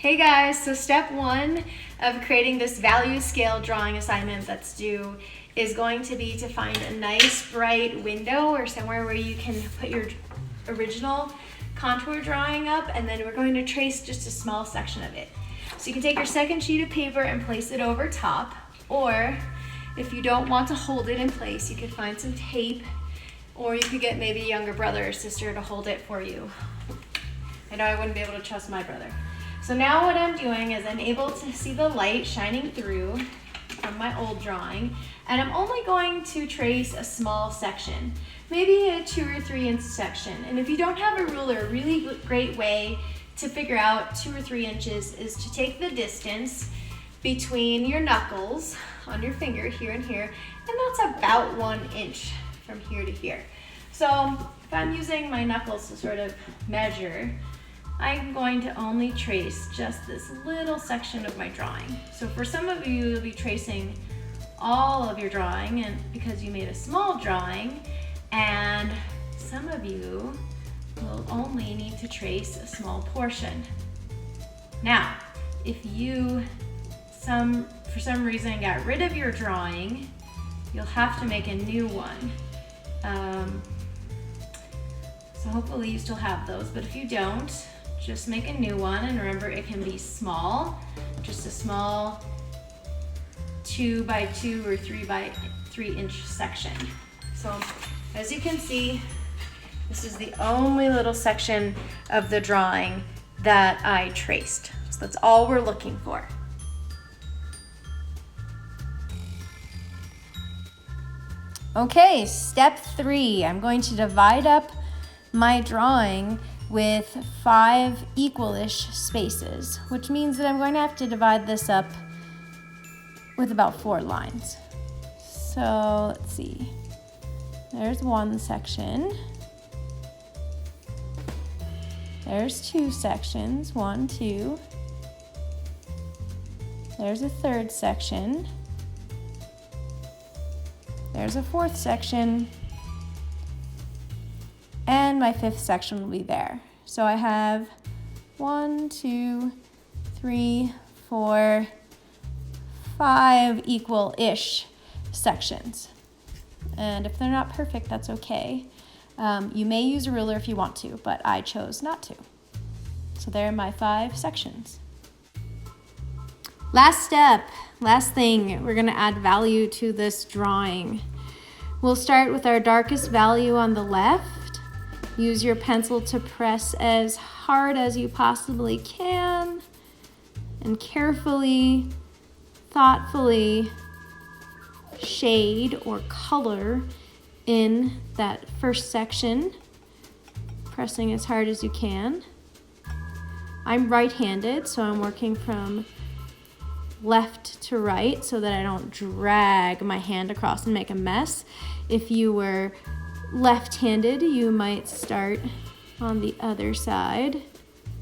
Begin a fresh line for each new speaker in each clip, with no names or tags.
Hey guys, so step one of creating this value scale drawing assignment that's due is going to be to find a nice bright window or somewhere where you can put your original contour drawing up, and then we're going to trace just a small section of it. So you can take your second sheet of paper and place it over top, or if you don't want to hold it in place, you could find some tape, or you could get maybe a younger brother or sister to hold it for you. I know I wouldn't be able to trust my brother. So now what I'm doing is I'm able to see the light shining through from my old drawing, and I'm only going to trace a small section, maybe a 2 or 3 inch section. And if you don't have a ruler, a really great way to figure out 2 or 3 inches is to take the distance between your knuckles on your finger here and here, and that's about 1 inch from here to here. So if I'm using my knuckles to sort of measure, I'm going to only trace just this little section of my drawing. So for some of you, you'll be tracing all of your drawing, and because you made a small drawing, and some of you will only need to trace a small portion. Now, if you for some reason got rid of your drawing, you'll have to make a new one. So hopefully you still have those, but if you don't, just make a new one, and remember it can be small, just a small 2 by 2 or 3 by 3 inch section. So as you can see, this is the only little section of the drawing that I traced. So that's all we're looking for. Okay, step 3, I'm going to divide up my drawing with 5 equal-ish spaces, which means that I'm going to have to divide this up with about 4 lines. So let's see, there's one section, there's 2 sections, 1, 2, there's a 3rd section, there's a 4th section, and my 5th section will be there. So I have 1, 2, 3, 4, 5 equal-ish sections. And if they're not perfect, that's okay. You may use a ruler if you want to, but I chose not to. So there are my 5 sections. Last step, last thing, we're gonna add value to this drawing. We'll start with our darkest value on the left. Use your pencil to press as hard as you possibly can, and carefully, thoughtfully shade or color in that first section, pressing as hard as you can. I'm right-handed, so I'm working from left to right so that I don't drag my hand across and make a mess. If you were left-handed, you might start on the other side,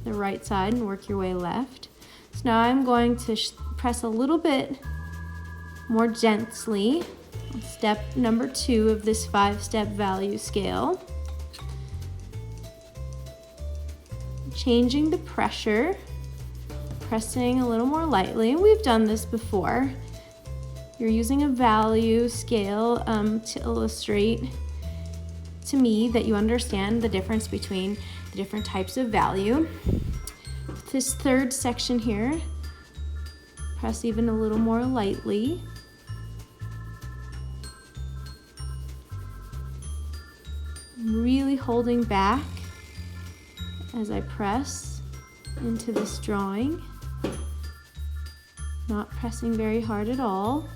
the right side, and work your way left. So now I'm going to press a little bit more gently on step number 2 of this 5-step value scale. Changing the pressure, pressing a little more lightly. We've done this before. You're using a value scale to illustrate to me that you understand the difference between the different types of value. This 3rd section here, press even a little more lightly. I'm really holding back as I press into this drawing, not pressing very hard at all.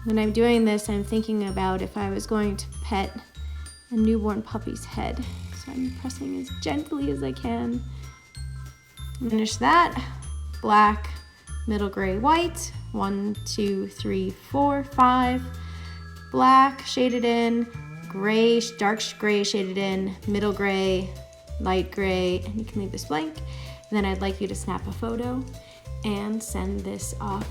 When I'm doing this, I'm thinking about if I was going to pet a newborn puppy's head. So I'm pressing as gently as I can. Finish that. Black, middle gray, white. 1, 2, 3, 4, 5. Black shaded in, gray, dark gray shaded in, middle gray, light gray, and you can leave this blank. And then I'd like you to snap a photo and send this off